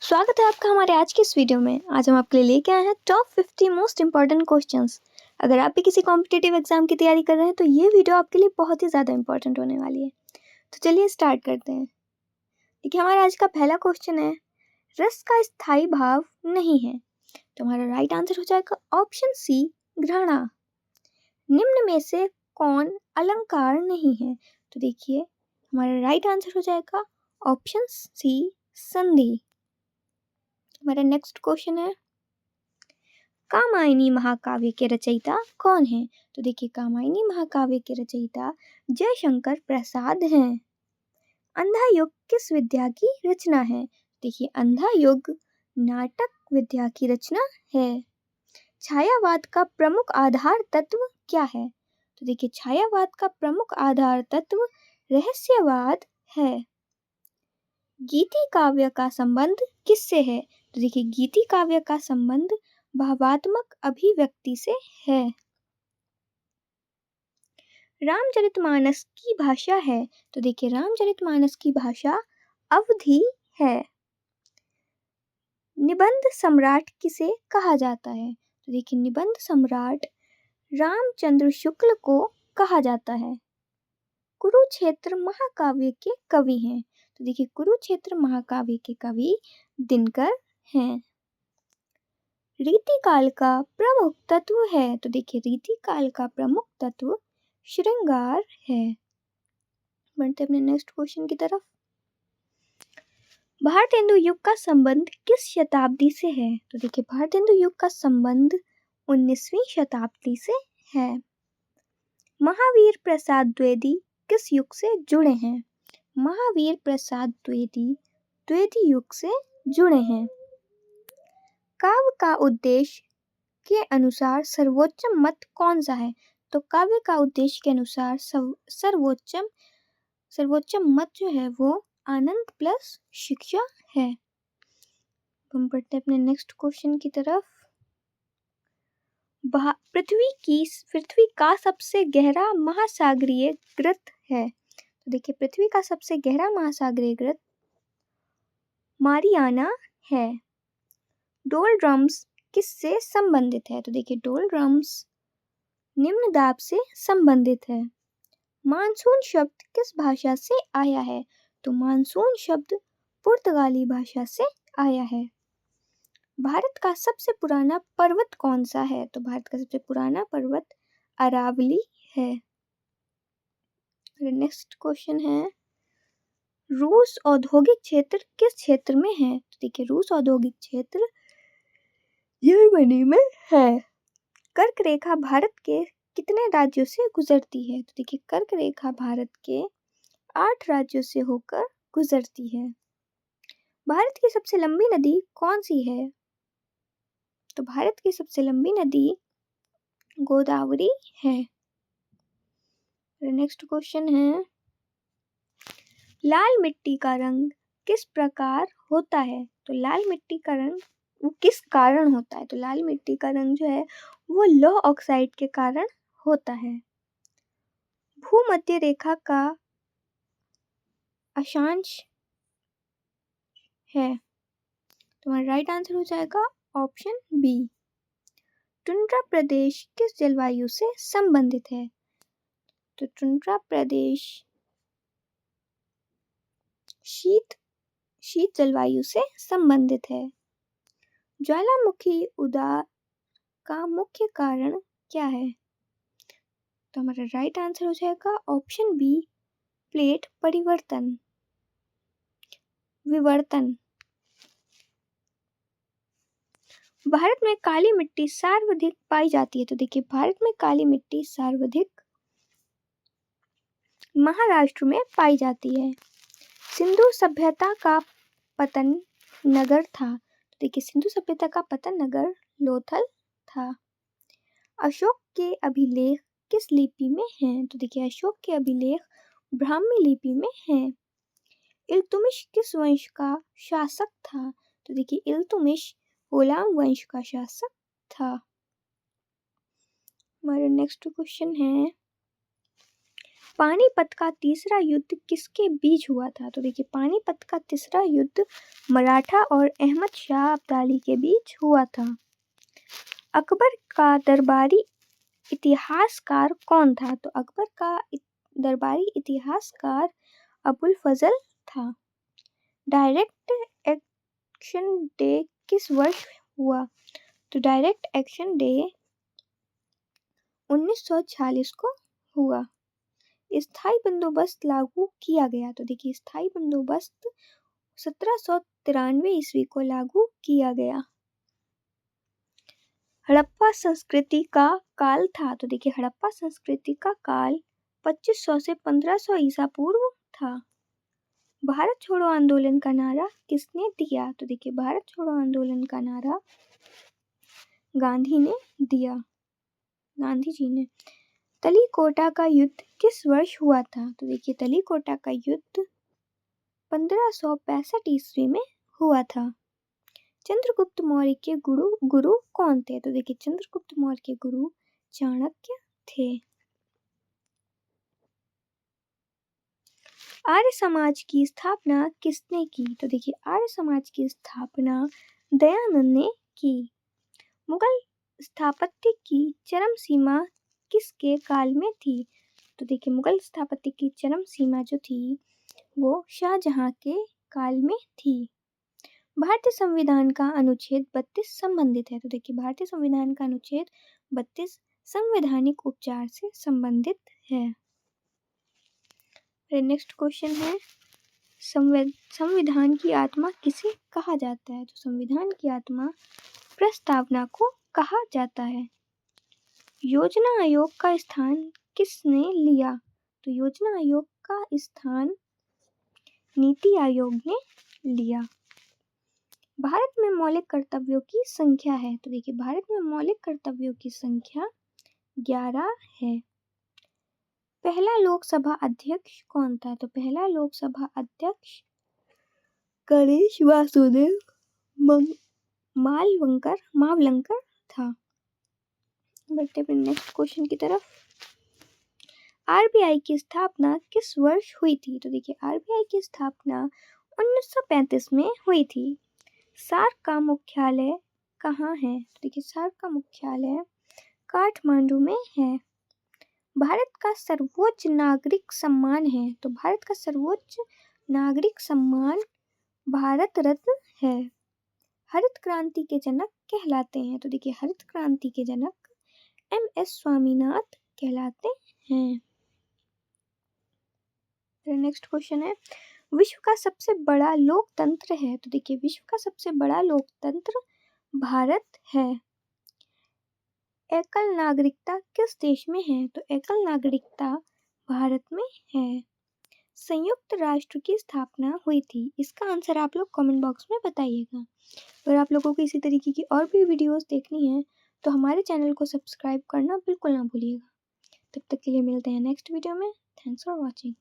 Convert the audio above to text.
स्वागत है आपका हमारे आज की इस वीडियो में। आज हम आपके लिए लेके आए हैं टॉप 50 मोस्ट इंपॉर्टेंट क्वेश्चंस। अगर आप भी किसी कॉम्पिटिटिव एग्जाम की तैयारी कर रहे हैं तो ये वीडियो आपके लिए बहुत ही ज़्यादा इंपॉर्टेंट होने वाली है। तो चलिए स्टार्ट करते हैं। देखिए, हमारा आज का पहला क्वेश्चन है, रस का स्थायी भाव नहीं है। तो हमारा राइट आंसर हो जाएगा ऑप्शन सी, घृणा। निम्न में से कौन अलंकार नहीं है? तो देखिए, हमारा राइट आंसर हो जाएगा ऑप्शन सी, संधि। हमारा नेक्स्ट क्वेश्चन है, कामायनी महाकाव्य के रचयिता कौन है? तो देखिए, कामायनी महाकाव्य के रचयिता जयशंकर प्रसाद हैं। अंधा युग किस विद्या की रचना है? देखिए, अंधा युग नाटक विद्या की रचना है। छायावाद का प्रमुख आधार तत्व क्या है? तो देखिए, छायावाद का प्रमुख आधार तत्व रहस्यवाद है। गीति काव्य का संबंध किससे है? तो देखिए, गीति काव्य का संबंध भावात्मक अभिव्यक्ति से है। रामचरितमानस की भाषा है? तो देखिए, रामचरितमानस की भाषा अवधी है। निबंध सम्राट किसे कहा जाता है? तो देखिए, निबंध सम्राट रामचंद्र शुक्ल को कहा जाता है। कुरुक्षेत्र महाकाव्य के कवि हैं? तो देखिए, कुरुक्षेत्र महाकाव्य के कवि दिनकर हैं। रीतिकाल का प्रमुख तत्व है? तो देखिए, रीतिकाल का प्रमुख तत्व श्रृंगार है। बढ़ते अपने नेक्स्ट क्वेश्चन की तरफ। भारतेंदु युग का संबंध किस शताब्दी से है? तो देखिए, भारतेंदु युग का संबंध 19वीं शताब्दी से है। महावीर प्रसाद द्विवेदी किस युग से जुड़े हैं? महावीर प्रसाद द्विवेदी युग से जुड़े हैं। काव्य का उद्देश्य के अनुसार सर्वोच्च मत कौन सा है? तो काव्य का उद्देश्य के अनुसार सर्वोच्च मत जो है वो आनंद प्लस शिक्षा है। हम बढ़ते अपने नेक्स्ट क्वेश्चन की तरफ। पृथ्वी का सबसे गहरा महासागरीय ग्रत है? तो देखिए, पृथ्वी का सबसे गहरा महासागरीय ग्रत मारियाना है। डोलड्रम्स किससे संबंधित है? तो देखिए, डोलड्रम्स निम्न दाब से संबंधित है। मानसून शब्द किस भाषा से आया है? तो मानसून शब्द पुर्तगाली भाषा से आया है। भारत का सबसे पुराना पर्वत कौन सा है? तो भारत का सबसे पुराना पर्वत अरावली है। नेक्स्ट क्वेश्चन है, रूस औद्योगिक क्षेत्र किस क्षेत्र में है? तो देखिए, रूस औद्योगिक क्षेत्र जर्मनी में है। कर्क रेखा भारत के कितने राज्यों से गुजरती है? तो देखिए, कर्क रेखा भारत के 8 राज्यों से होकर गुजरती है। भारत की सबसे लंबी नदी कौन सी है? तो भारत की सबसे लंबी नदी गोदावरी है। नेक्स्ट क्वेश्चन है, लाल मिट्टी का रंग किस प्रकार होता है? तो लाल मिट्टी का रंग वो किस कारण होता है? तो लाल मिट्टी का रंग जो है वो लौह ऑक्साइड के कारण होता है। भूमध्य रेखा का अक्षांश है? तो हमारा राइट आंसर हो जाएगा ऑप्शन बी। टुंड्रा प्रदेश किस जलवायु से संबंधित है? तो टुंड्रा प्रदेश शीत जलवायु से संबंधित है। ज्वालामुखी उद्गार का मुख्य कारण क्या है? तो हमारा राइट आंसर हो जाएगा ऑप्शन बी, प्लेट विवर्तन। भारत में काली मिट्टी सर्वाधिक पाई जाती है? तो देखिए, भारत में काली मिट्टी सर्वाधिक महाराष्ट्र में पाई जाती है। सिंधु सभ्यता का पतन नगर था? तो देखिए, सिंधु सभ्यता का पतन नगर लोथल था। अशोक के अभिलेख किस लिपि में हैं? तो देखिए, अशोक के अभिलेख ब्राह्मी लिपि में हैं। इल्तुमिश किस वंश का शासक था? तो देखिए, इल्तुमिश गुलाम वंश का शासक था। हमारा नेक्स्ट क्वेश्चन है, पानीपत का तीसरा युद्ध किसके बीच हुआ था? तो देखिए पानीपत का तीसरा युद्ध मराठा और अहमद शाह अब्दाली के बीच हुआ था। अकबर का दरबारी इतिहासकार कौन था? तो अकबर का दरबारी इतिहासकार अबुल फजल था। डायरेक्ट एक्शन डे किस वर्ष हुआ? तो डायरेक्ट एक्शन डे 1946 को हुआ। स्थायी बंदोबस्त लागू किया गया? तो देखिए स्थायी बंदोबस्त 1793 ईस्वी को लागू किया गया। हड़प्पा संस्कृति का काल था? तो देखिए हड़प्पा संस्कृति का काल 2500 से 1500 ईसा पूर्व था। भारत छोड़ो आंदोलन का नारा किसने दिया? तो देखिए भारत छोड़ो आंदोलन का नारा गांधी ने दिया, गांधी जी ने। तलीकोटा का युद्ध किस वर्ष हुआ था? तो देखिए तलीकोटा का युद्ध 1565 ईस्वी में हुआ था। चंद्रगुप्त मौर्य के गुरु कौन थे? तो देखिए चंद्रगुप्त मौर्य के गुरु चाणक्य थे। आर्य समाज की स्थापना किसने की? तो देखिए आर्य समाज की स्थापना दयानंद ने की। मुगल स्थापत्य की चरम सीमा किसके काल में थी? तो देखिए मुगल स्थापत्य की चरम सीमा जो थी वो शाहजहां के काल में थी। भारतीय संविधान का अनुच्छेद 32 संबंधित है? तो देखिए भारतीय संविधान का अनुच्छेद 32 संवैधानिक उपचार से संबंधित है। नेक्स्ट क्वेश्चन है संविधान की आत्मा किसे कहा जाता है? तो संविधान की आत्मा प्रस्तावना को कहा जाता है। योजना आयोग का स्थान किसने लिया? तो योजना आयोग का स्थान नीति आयोग ने लिया। भारत में मौलिक कर्तव्यों की संख्या है? तो देखिए भारत में मौलिक कर्तव्यों की संख्या 11 है। पहला लोकसभा अध्यक्ष कौन था? तो पहला लोकसभा अध्यक्ष गणेश वासुदेव मावलंकर था। बढ़ते हैं नेक्स्ट क्वेश्चन की तरफ। आरबीआई की स्थापना किस वर्ष हुई थी? तो देखिए आरबीआई की स्थापना 1935 में हुई थी। सार्क का मुख्यालय कहाँ है? तो देखिए सार्क का मुख्यालय काठमांडू में है। भारत का सर्वोच्च नागरिक सम्मान है? तो भारत का सर्वोच्च नागरिक सम्मान भारत रत्न है। हरित क्रांति के जनक कहलाते हैं? तो देखिए हरित क्रांति के जनक एम.एस. स्वामीनाथन कहलाते हैं। नेक्स्ट क्वेश्चन है विश्व का सबसे बड़ा लोकतंत्र है? तो देखिए विश्व का सबसे बड़ा लोकतंत्र भारत है। एकल नागरिकता किस देश में है? तो एकल नागरिकता भारत में है। संयुक्त राष्ट्र की स्थापना हुई थी? इसका आंसर आप लोग कमेंट बॉक्स में बताइएगा। अगर आप लोगों को इसी तरीके की और भी वीडियोस देखनी है तो हमारे चैनल को सब्सक्राइब करना बिल्कुल ना भूलिएगा। तब तक के लिए मिलते हैं नेक्स्ट वीडियो में। Thanks for watching.